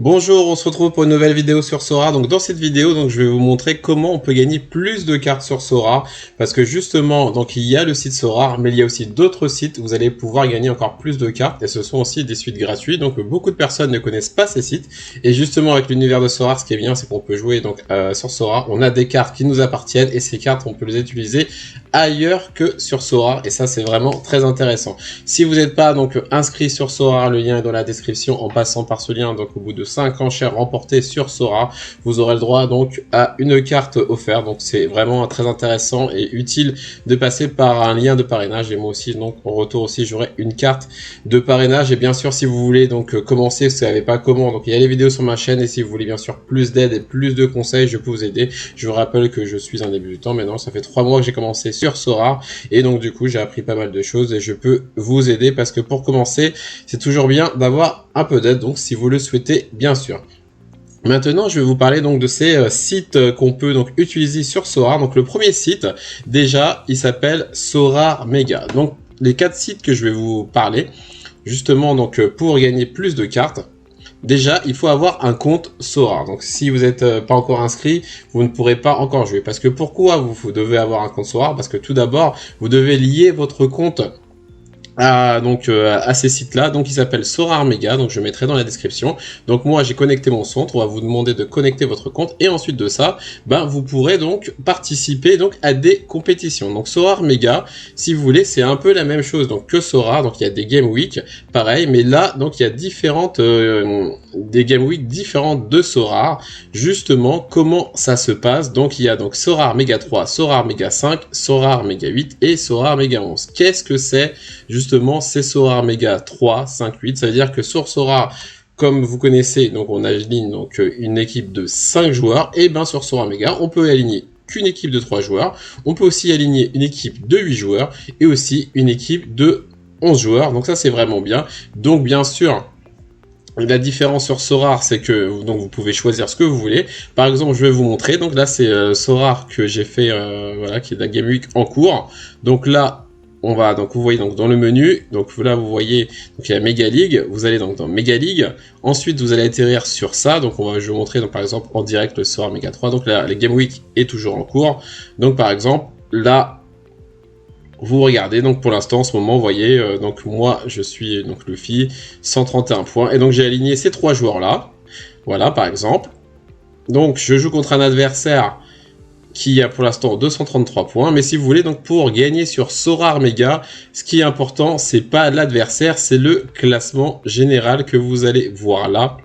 Bonjour, on se retrouve pour une nouvelle vidéo sur Sora. Donc dans cette vidéo, je vais vous montrer comment on peut gagner plus de cartes sur Sora, parce que justement, il y a le site Sora, mais il y a aussi d'autres sites où vous allez pouvoir gagner encore plus de cartes, et ce sont aussi des suites gratuites. Donc beaucoup de personnes ne connaissent pas ces sites, et justement avec l'univers de Sora, ce qui est bien, c'est qu'on peut jouer sur Sora. On a des cartes qui nous appartiennent, et ces cartes, on peut les utiliser ailleurs que sur Sora, et ça c'est vraiment très intéressant. Si vous n'êtes pas inscrit sur Sora, le lien est dans la description. En passant par ce lien, au bout de 5 enchères remportées sur Sora, vous aurez le droit à une carte offerte. Donc c'est vraiment très intéressant et utile de passer par un lien de parrainage. Et moi aussi, en retour aussi, j'aurai une carte de parrainage. Et bien sûr, si vous voulez commencer, vous savez pas comment, il y a les vidéos sur ma chaîne. Et si vous voulez bien sûr plus d'aide et plus de conseils, je peux vous aider. Je vous rappelle que je suis un débutant maintenant, ça fait 3 mois que j'ai commencé sur Sora, et donc du coup j'ai appris pas mal de choses et je peux vous aider, parce que pour commencer c'est toujours bien d'avoir un peu d'aide, donc si vous le souhaitez bien sûr. Maintenant, je vais vous parler de ces sites qu'on peut utiliser sur Sora. Donc le premier site, déjà, il s'appelle Sora Mega. Donc les 4 sites que je vais vous parler, justement pour gagner plus de cartes. Déjà, il faut avoir un compte Sora. Donc si vous n'êtes pas encore inscrit, vous ne pourrez pas encore jouer. Parce que pourquoi vous devez avoir un compte Sora? Parce que tout d'abord, vous devez lier votre compte à ces sites-là. Donc il s'appelle Sora Mega, donc je mettrai dans la description. Donc moi j'ai connecté mon centre, on va vous demander de connecter votre compte, et ensuite de ça, vous pourrez participer à des compétitions. Donc Sora Mega, si vous voulez, c'est un peu la même chose que Sora. Donc il y a des Game Week, pareil, mais là il y a des Game Week différentes de Sora. Justement, comment ça se passe? Donc il y a Sora Mega 3, Sora Mega 5, Sora Mega 8 et Sora Mega 11. Qu'est-ce que c'est? Justement, c'est Sora Mega 3, 5, 8. Ça veut dire que sur Sora, comme vous connaissez, on aligne une équipe de 5 joueurs, et sur Sora Mega, on peut aligner qu'une équipe de 3 joueurs. On peut aussi aligner une équipe de 8 joueurs et aussi une équipe de 11 joueurs. Donc ça, c'est vraiment bien. Donc bien sûr, la différence sur Sora, c'est que vous pouvez choisir ce que vous voulez. Par exemple, je vais vous montrer. Donc là, c'est Sora que j'ai fait, voilà, qui est de la Game Week en cours. Donc là, on va vous voyez dans le menu. Donc là, vous voyez il y a Mega League. Vous allez dans Mega League. Ensuite, vous allez atterrir sur ça. Donc je vais vous montrer par exemple en direct le Sora Mega 3. Donc là, la Game Week est toujours en cours. Donc par exemple, là, vous regardez, pour l'instant, en ce moment, vous voyez, moi, je suis Luffy, 131 points, et j'ai aligné ces 3 joueurs-là, voilà, par exemple. Donc, je joue contre un adversaire qui a pour l'instant 233 points, mais si vous voulez, pour gagner sur Sora Mega, ce qui est important, c'est pas l'adversaire, c'est le classement général que vous allez voir là.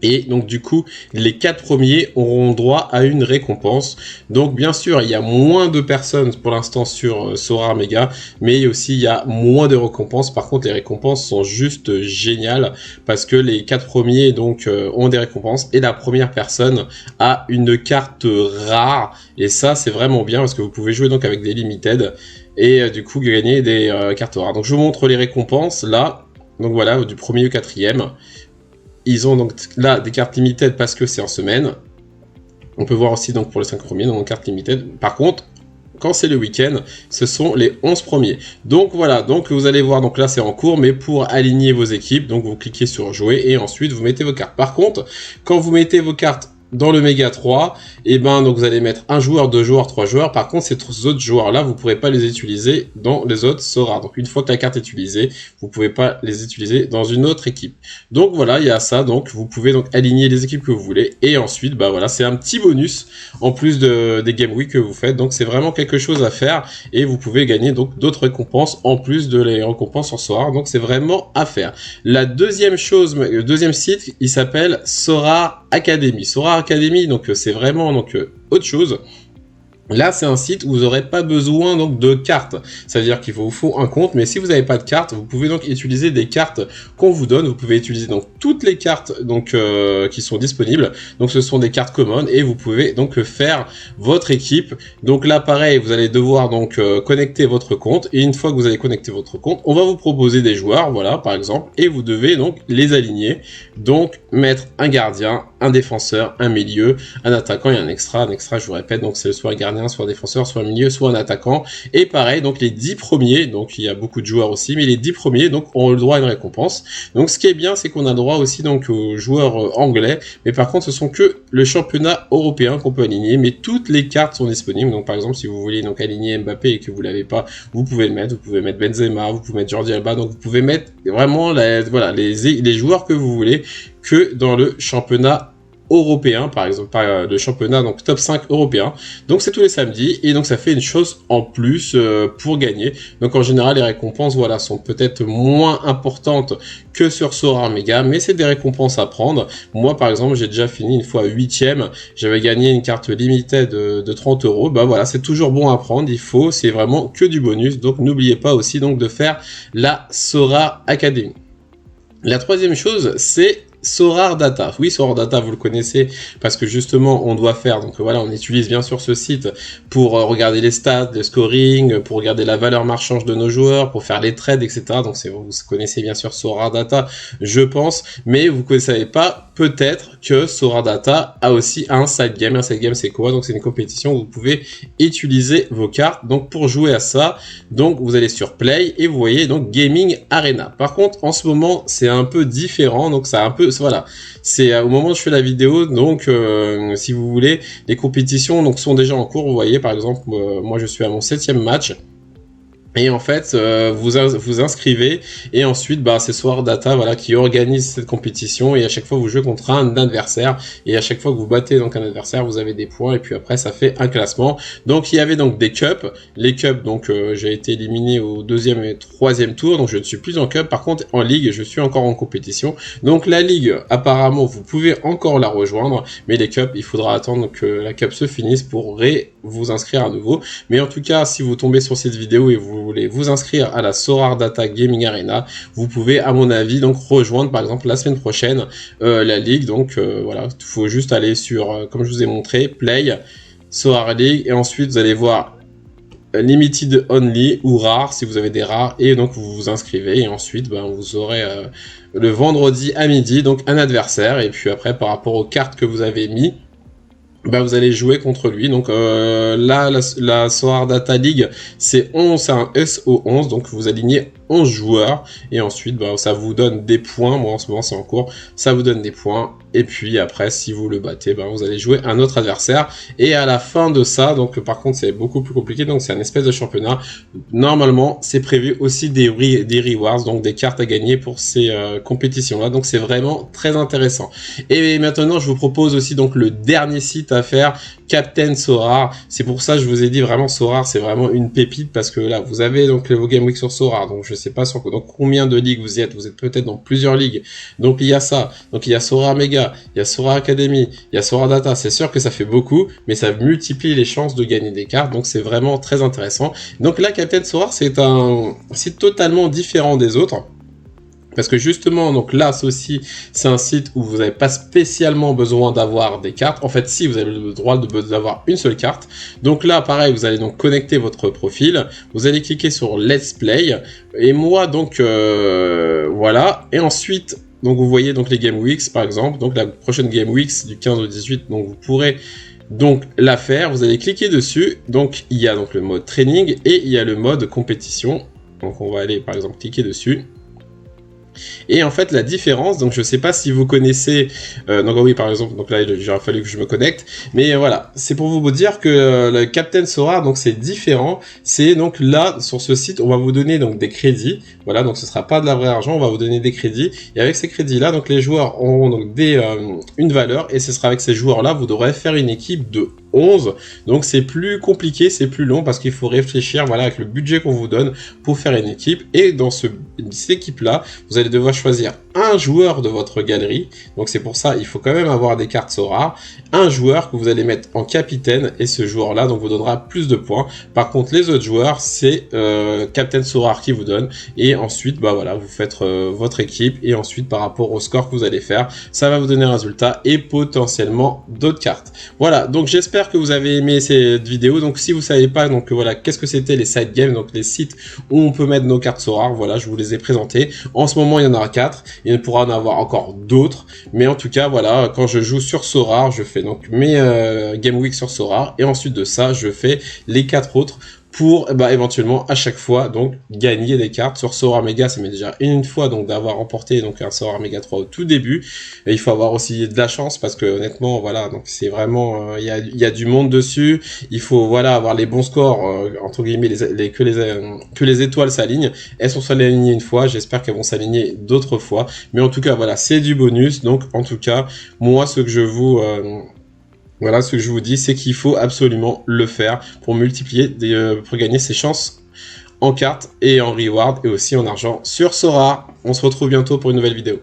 Et donc du coup, les 4 premiers auront droit à une récompense. Donc bien sûr, il y a moins de personnes pour l'instant sur Sora Mega, mais aussi il y a moins de récompenses. Par contre, les récompenses sont juste géniales, parce que les 4 premiers ont des récompenses, et la première personne a une carte rare. Et ça, c'est vraiment bien, parce que vous pouvez jouer avec des limited, et du coup gagner des cartes rares. Donc je vous montre les récompenses là. Donc voilà, du premier au 4e. Ils ont là des cartes limited parce que c'est en semaine. On peut voir aussi pour les 5 premiers dans cartes limited. Par contre, quand c'est le week-end, ce sont les 11 premiers. Donc voilà, vous allez voir, là c'est en cours, mais pour aligner vos équipes, vous cliquez sur jouer et ensuite vous mettez vos cartes. Par contre, quand vous mettez vos cartes dans le Mega 3, et vous allez mettre 1 joueur, 2 joueurs, 3 joueurs. Par contre, ces autres joueurs-là, vous ne pourrez pas les utiliser dans les autres Sora. Donc, une fois que la carte est utilisée, vous ne pouvez pas les utiliser dans une autre équipe. Donc, voilà, il y a ça. Donc, vous pouvez aligner les équipes que vous voulez. Et ensuite, voilà, c'est un petit bonus en plus des Game Week que vous faites. Donc, c'est vraiment quelque chose à faire. Et vous pouvez gagner d'autres récompenses en plus de les récompenses sur Sora. Donc, c'est vraiment à faire. La deuxième chose, le deuxième site, il s'appelle Sora Academy. Sora Academy, c'est vraiment autre chose. Là, c'est un site où vous n'aurez pas besoin de cartes. Ça veut dire qu'il vous faut un compte, mais si vous n'avez pas de cartes, vous pouvez utiliser des cartes qu'on vous donne. Vous pouvez utiliser toutes les cartes qui sont disponibles. Donc ce sont des cartes communes, et vous pouvez faire votre équipe. Donc là, pareil, vous allez devoir connecter votre compte, et une fois que vous avez connecté votre compte, on va vous proposer des joueurs, voilà, par exemple, et vous devez les aligner. Donc mettre un gardien, un défenseur, un milieu, un attaquant et un extra. Un extra, je vous répète, c'est soit un gardien, gardien, soit un défenseur, soit un milieu, soit un attaquant. Et pareil, donc les 10 premiers, donc il y a beaucoup de joueurs aussi, mais les 10 premiers donc ont le droit à une récompense. Donc ce qui est bien, c'est qu'on a le droit aussi donc aux joueurs anglais, mais par contre ce sont que le championnat européen qu'on peut aligner, mais toutes les cartes sont disponibles. Donc par exemple si vous voulez donc aligner Mbappé et que vous l'avez pas, vous pouvez le mettre, vous pouvez mettre Benzema, vous pouvez mettre Jordi Alba, donc vous pouvez mettre vraiment voilà, les joueurs que vous voulez que dans le championnat européen, par exemple, le championnat donc top 5 européen. Donc c'est tous les samedis et donc ça fait une chose en plus pour gagner. Donc en général les récompenses voilà sont peut-être moins importantes que sur Sorare Mega, mais c'est des récompenses à prendre. Moi par exemple j'ai déjà fini une fois 8ème, j'avais gagné une carte limitée de 30 €. Bah voilà, c'est toujours bon à prendre, c'est vraiment que du bonus. Donc n'oubliez pas aussi donc de faire la Sorare Academy. La troisième chose, c'est Sorare Data. Oui, Sorare Data, vous le connaissez parce que justement, on doit faire, donc voilà, on utilise bien sûr ce site pour regarder les stats, le scoring, pour regarder la valeur marchande de nos joueurs, pour faire les trades, etc. Donc vous connaissez bien sûr Sorare Data, je pense, mais vous ne savez pas peut-être que Sorare Data a aussi un side game. Un side game, c'est quoi? Donc c'est une compétition où vous pouvez utiliser vos cartes. Donc pour jouer à ça, donc vous allez sur Play et vous voyez donc Gaming Arena. Par contre, en ce moment, c'est un peu différent, donc ça a un peu voilà, c'est au moment où je fais la vidéo, donc si vous voulez, les compétitions donc sont déjà en cours. Vous voyez par exemple, moi je suis à mon 7e match. Et en fait, vous inscrivez et ensuite, c'est Sorare Data voilà qui organise cette compétition et à chaque fois vous jouez contre un adversaire et à chaque fois que vous battez donc un adversaire, vous avez des points et puis après ça fait un classement. Donc il y avait donc des cups, les cups donc j'ai été éliminé au 2e et 3e tour, donc je ne suis plus en cup. Par contre en ligue, je suis encore en compétition. Donc la ligue apparemment vous pouvez encore la rejoindre, mais les cups il faudra attendre que la cup se finisse pour vous inscrire à nouveau. Mais en tout cas, si vous tombez sur cette vidéo et vous voulez vous inscrire à la Sorare Data Gaming Arena, vous pouvez à mon avis donc rejoindre par exemple la semaine prochaine la ligue. Donc voilà, il faut juste aller sur comme je vous ai montré, Play, Sorare League et ensuite vous allez voir Limited Only ou rare si vous avez des rares et donc vous vous inscrivez et ensuite vous aurez le vendredi à midi donc un adversaire et puis après par rapport aux cartes que vous avez mis, vous allez jouer contre lui. Donc là, la Sorare Data League, c'est un SO11, donc vous alignez 11 joueurs, et ensuite, ça vous donne des points. Moi, en ce moment, c'est en cours, ça vous donne des points, et puis après, si vous le battez, vous allez jouer un autre adversaire, et à la fin de ça, donc par contre, c'est beaucoup plus compliqué, donc c'est un espèce de championnat. Normalement, c'est prévu aussi des rewards, donc des cartes à gagner pour ces compétitions-là, donc c'est vraiment très intéressant. Et maintenant, je vous propose aussi donc le dernier site à faire, Captain Sorare. C'est pour ça que je vous ai dit vraiment Sorare, c'est vraiment une pépite parce que là, vous avez donc vos Game Week sur Sorare, donc je sais pas sur donc combien de ligues vous êtes peut-être dans plusieurs ligues. Donc il y a ça, donc il y a Sorare Mega, il y a Sorare Academy, il y a Sorare Data. C'est sûr que ça fait beaucoup, mais ça multiplie les chances de gagner des cartes, donc c'est vraiment très intéressant. Donc là, Captain Sorare, c'est un site totalement différent des autres. Parce que justement, donc là, c'est un site où vous n'avez pas spécialement besoin d'avoir des cartes. En fait, si, vous avez le droit d'avoir une seule carte. Donc là, pareil, vous allez donc connecter votre profil. Vous allez cliquer sur Let's Play. Et moi, donc, voilà. Et ensuite, donc vous voyez donc les Game Weeks, par exemple. Donc la prochaine Game Weeks du 15 au 18, donc vous pourrez donc la faire. Vous allez cliquer dessus. Donc il y a donc le mode training et il y a le mode compétition. Donc on va aller, par exemple, cliquer dessus. Et en fait la différence, donc je sais pas si vous connaissez, donc oui par exemple, donc là il aurait fallu que je me connecte, mais voilà, c'est pour vous dire que le Captain Sorare, donc c'est différent, c'est donc là sur ce site on va vous donner donc des crédits, voilà, donc ce sera pas de la vraie argent, on va vous donner des crédits, et avec ces crédits là, donc les joueurs auront donc une valeur, et ce sera avec ces joueurs là, vous devrez faire une équipe de 11, donc c'est plus compliqué, c'est plus long parce qu'il faut réfléchir, voilà, avec le budget qu'on vous donne pour faire une équipe, et dans cette équipe là, vous allez devoir choisir un joueur de votre galerie, donc c'est pour ça il faut quand même avoir des cartes Sorare, un joueur que vous allez mettre en capitaine, et ce joueur là donc vous donnera plus de points. Par contre les autres joueurs c'est Captain Sorare qui vous donne, et ensuite voilà, vous faites votre équipe, et ensuite par rapport au score que vous allez faire, ça va vous donner un résultat et potentiellement d'autres cartes. Voilà, donc j'espère que vous avez aimé cette vidéo. Donc si vous savez pas, donc voilà, qu'est-ce que c'était les side games, donc les sites où on peut mettre nos cartes Sorare, voilà, je vous les ai présentés. En ce moment il y en aura 4, il pourra en avoir encore d'autres, mais en tout cas, voilà, quand je joue sur Sorare, je fais donc mes Game Week sur Sorare, et ensuite de ça, je fais les 4 autres pour éventuellement à chaque fois donc gagner des cartes. Sur Sorare Mega, ça m'est déjà une fois donc d'avoir remporté donc un Sorare Mega 3 au tout début, et il faut avoir aussi de la chance parce que honnêtement voilà, donc c'est vraiment il y a du monde dessus, il faut voilà avoir les bons scores entre guillemets que les étoiles s'alignent. Elles sont alignées une fois, j'espère qu'elles vont s'aligner d'autres fois, mais en tout cas voilà, c'est du bonus. Donc en tout cas moi ce que je vous voilà, ce que je vous dis, c'est qu'il faut absolument le faire pour multiplier, pour gagner ses chances en cartes et en reward et aussi en argent sur Sorare. On se retrouve bientôt pour une nouvelle vidéo.